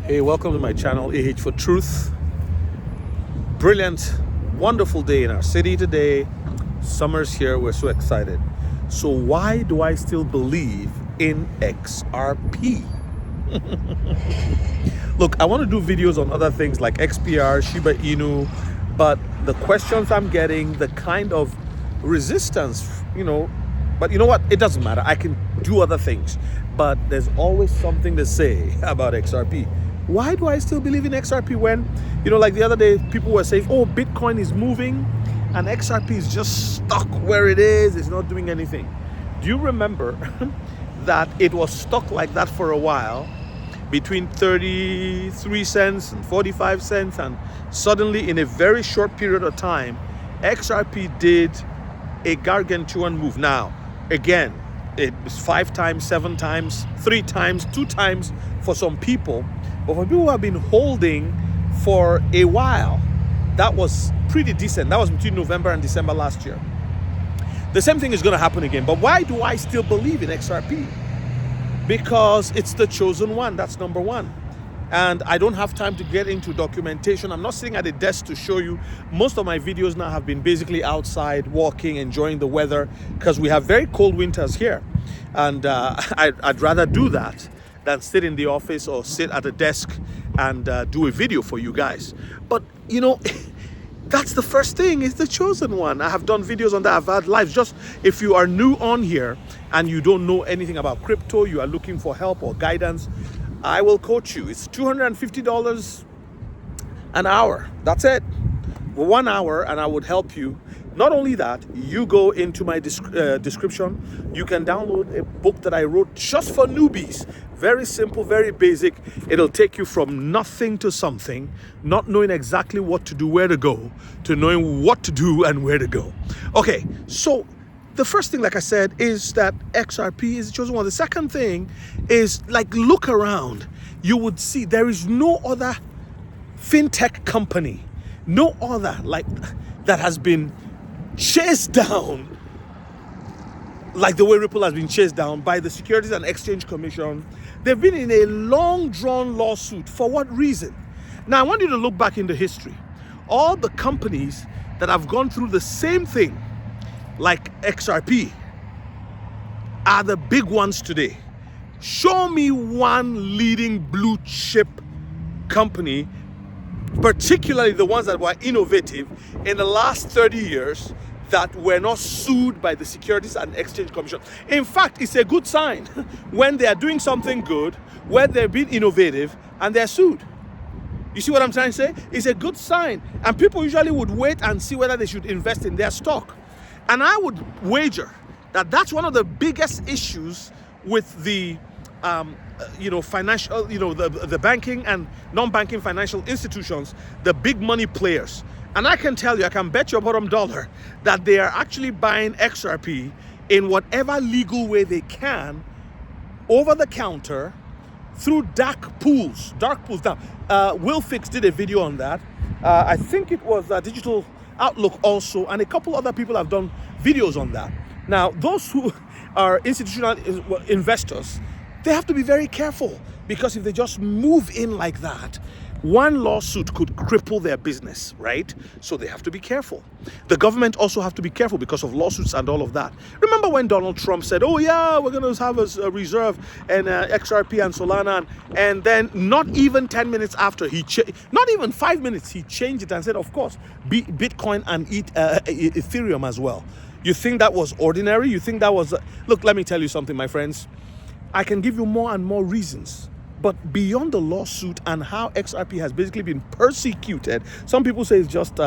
Hey, welcome to my channel, AH for Truth. Brilliant, wonderful day in our city today. Summer's here, we're so excited. So why do I still believe in XRP? Look, I want to do videos on other things like XPR, Shiba Inu, but the questions I'm getting, the kind of resistance, but you know what? It doesn't matter. I can do other things, but there's always something to say about XRP. Why do I still believe in XRP when, like the other day, people were saying, oh, Bitcoin is moving and XRP is just stuck where it is. It's not doing anything. Do you remember that it was stuck like that for a while between 33 cents and 45 cents, and suddenly in a very short period of time, XRP did a gargantuan move. Now, again, it was 5 times, 7 times, 3 times, 2 times for some people. But for people who have been holding for a while, that was pretty decent. That was between November and December last year. The same thing is going to happen again. But why do I still believe in XRP? Because it's the chosen one. That's number one. And I don't have time to get into documentation. I'm not sitting at a desk to show you. Most of my videos now have been basically outside, walking, enjoying the weather, because we have very cold winters here. And I'd rather do that than sit in the office or sit at a desk and do a video for you guys. But, that's the first thing. It's the chosen one. I have done videos on that. I've had lives. Just if you are new on here and you don't know anything about crypto, you are looking for help or guidance, I will coach you. It's $250 an hour. That's it. For 1 hour, and I would help you. Not only that, you go into my description. You can download a book that I wrote just for newbies. Very simple, very basic. It'll take you from nothing to something, not knowing exactly what to do, where to go, to knowing what to do and where to go. Okay, so the first thing, like I said, is that XRP is the chosen one. The second thing is, look around. You would see there is no other fintech company, no other that has been chased down like the way Ripple has been chased down by the Securities and Exchange Commission. They've been in a long-drawn lawsuit. For what reason? Now, I want you to look back into history. All the companies that have gone through the same thing, like XRP, are the big ones today. Show me one leading blue chip company, particularly the ones that were innovative in the last 30 years, that were not sued by the Securities and Exchange Commission. In fact, it's a good sign when they are doing something good, when they're being innovative, and they're sued. You see what I'm trying to say? It's a good sign. And people usually would wait and see whether they should invest in their stock. And I would wager that that's one of the biggest issues with the financial, the banking and non-banking financial institutions, the big money players. And I can tell you, I can bet your bottom dollar that they are actually buying XRP in whatever legal way they can, over the counter, through dark pools. Now, Will Fix did a video on that. I think it was Digital Outlook also, and a couple other people have done videos on that. Now, those who are institutional investors, they have to be very careful, because if they just move in like that, one lawsuit could cripple their business, right? So they have to be careful. The government also have to be careful because of lawsuits and all of that. Remember when Donald Trump said, oh yeah, we're going to have a reserve and XRP and Solana, and then not even 10 minutes after, not even 5 minutes, he changed it and said, of course, Bitcoin and Ethereum as well. You think that was ordinary? You think that was... Look, let me tell you something, my friends. I can give you more and more reasons. But beyond the lawsuit and how XRP has basically been persecuted, some people say it's just,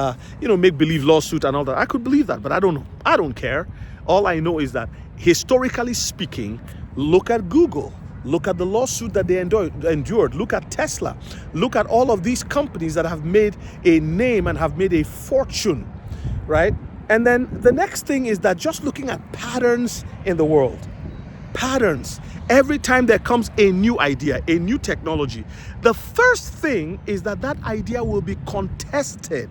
make-believe lawsuit and all that. I could believe that, but I don't know. I don't care. All I know is that, historically speaking, look at Google. Look at the lawsuit that they endured. Look at Tesla. Look at all of these companies that have made a name and have made a fortune, right? And then the next thing is that just looking at patterns in the world. Patterns. Every time there comes a new idea, a new technology, the first thing is that idea will be contested.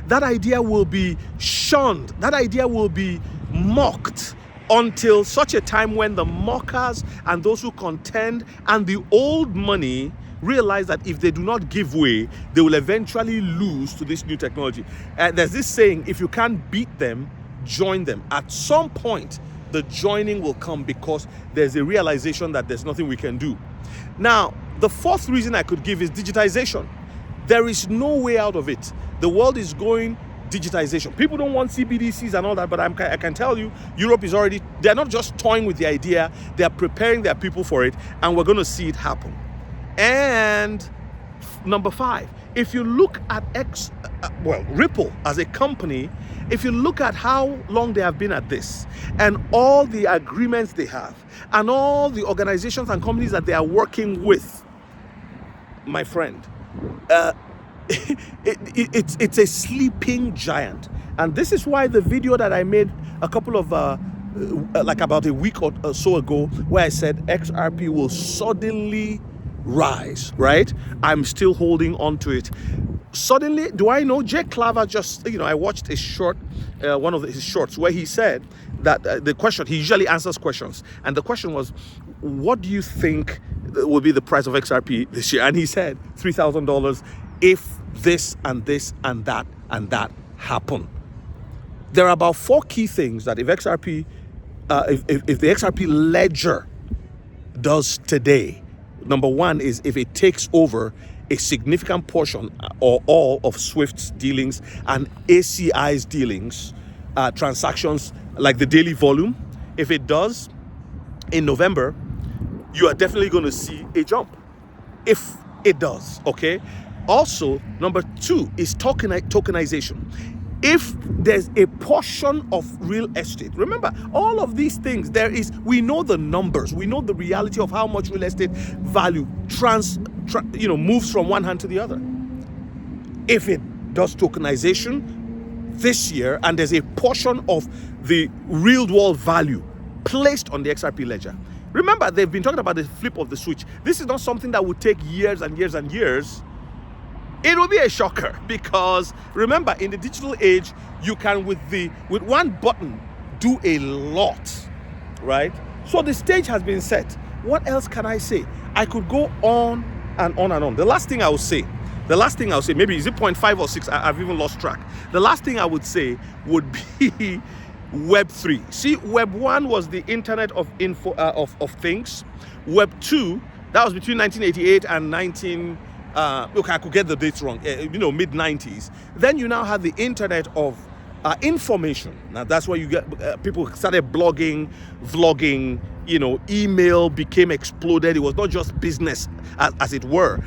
That idea will be shunned. That idea will be mocked. until such a time when the mockers and those who contend and the old money realize that if they do not give way, they will eventually lose to this new technology. There's this saying, if you can't beat them, join them. At some point, the joining will come because there's a realization that there's nothing we can do. Now, the fourth reason I could give is digitization. There is no way out of it. The world is going digitization. People don't want CBDCs and all that, but I can tell you, Europe is already, they're not just toying with the idea, they're preparing their people for it, and we're going to see it happen. And number 5, if you look at Ripple as a company, if you look at how long they have been at this and all the agreements they have and all the organizations and companies that they are working with, my friend, it's a sleeping giant. And this is why the video that I made a couple of like about a week or so ago, where I said XRP will suddenly rise, right? I'm still holding on to it. Suddenly, do I know? Jake Claver just, I watched a short, one of his shorts where he said that the question, he usually answers questions. And the question was, what do you think will be the price of XRP this year? And he said $3,000 if this and this and that happen. There are about 4 key things that if XRP, if the XRP ledger does today, number 1 is if it takes over a significant portion or all of Swift's dealings and ACI's dealings, transactions like the daily volume. If it does, in November, you are definitely going to see a jump. If it does, okay? Also, number 2 is tokenization. If there's a portion of real estate, remember all of these things, we know the numbers, we know the reality of how much real estate value moves from one hand to the other. If it does tokenization this year and there's a portion of the real world value placed on the XRP ledger, remember they've been talking about the flip of the switch. This is not something that would take years and years and years. It will be a shocker because remember, in the digital age, you can with one button do a lot, right? So the stage has been set. What else can I say? I could go on and on and on. The last thing I will say, maybe is it 0.5 or 6? I've even lost track. The last thing I would say would be Web 3. See, Web 1 was the Internet of things. Web 2, that was between 1988 and look, I could get the dates wrong, mid-90s. Then you now have the Internet of information. Now that's where you get people started blogging, vlogging, email became exploded. It was not just business as it were,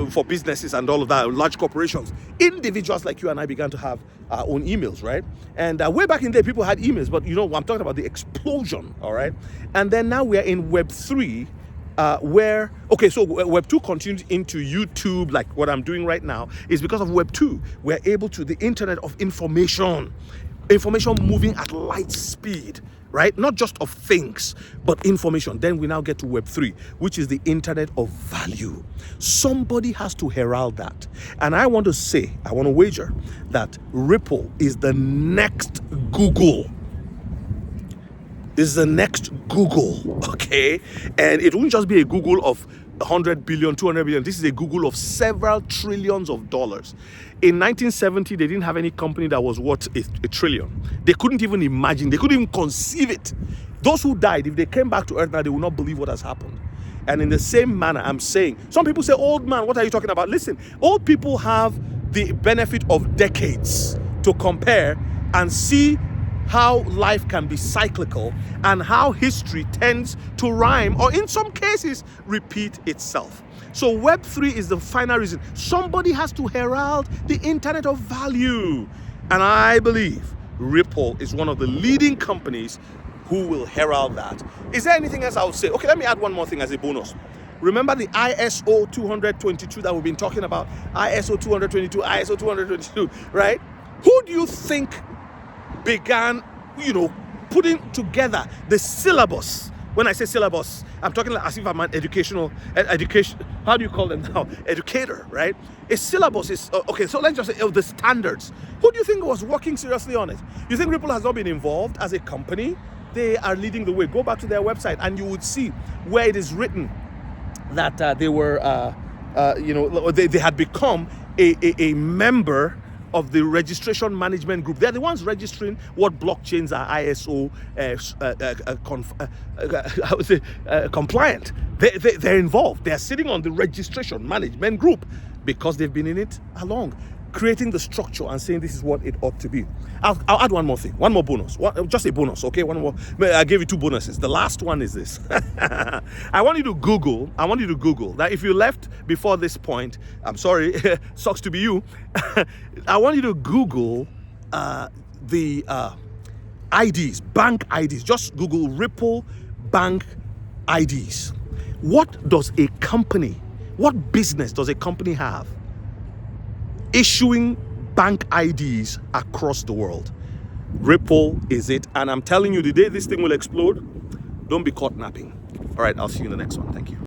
for businesses and all of that, large corporations. Individuals like you and I began to have our own emails, right? And way back in the day, people had emails, but I'm talking about the explosion, all right? And then now we're in Web 3, so Web 2 continues into YouTube, like what I'm doing right now, is because of Web 2. We're able to, the Internet of information moving at light speed, right? Not just of things, but information. Then we now get to Web 3, which is the Internet of value. Somebody has to herald that. And I want to wager that Ripple is the next Google. Is the next Google, okay? And it won't just be a Google of 100 billion, 200 billion. This is a Google of several trillions of dollars. In 1970, they didn't have any company that was worth a trillion. They couldn't even imagine, they couldn't even conceive it. Those who died, if they came back to earth now, they will not believe what has happened. And in the same manner, I'm saying, some people say, old man, what are you talking about? Listen, old people have the benefit of decades to compare and see how life can be cyclical and how history tends to rhyme or in some cases repeat itself. So Web 3 is the final reason. Somebody has to herald the Internet of value. And I believe Ripple is one of the leading companies who will herald that. Is there anything else I would say? Okay, let me add one more thing as a bonus. Remember the ISO 222 that we've been talking about? ISO 222, ISO 222, right? Who do you think began, putting together the syllabus? When I say syllabus, I'm talking as if I'm an education, how do you call them now? Educator, right? A syllabus is, okay, so let's just say the standards. Who do you think was working seriously on it? You think Ripple has not been involved as a company? They are leading the way. Go back to their website and you would see where it is written that they were, they had become a member of the registration management group. They're the ones registering what blockchains are ISO compliant. They're involved. They're sitting on the registration management group because they've been in it along, creating the structure and saying this is what it ought to be. I'll add one more thing, one more bonus, just a bonus, okay? One more. I gave you 2 bonuses. The last one is this. I want you to Google that. If you left before this point, I'm sorry, sucks to be you. I want you to Google the IDs, bank IDs. Just Google Ripple bank IDs. What business does a company have issuing bank IDs across the world? Ripple is it, and I'm telling you, the day this thing will explode, don't be caught napping. All right, I'll see you in the next one. Thank you.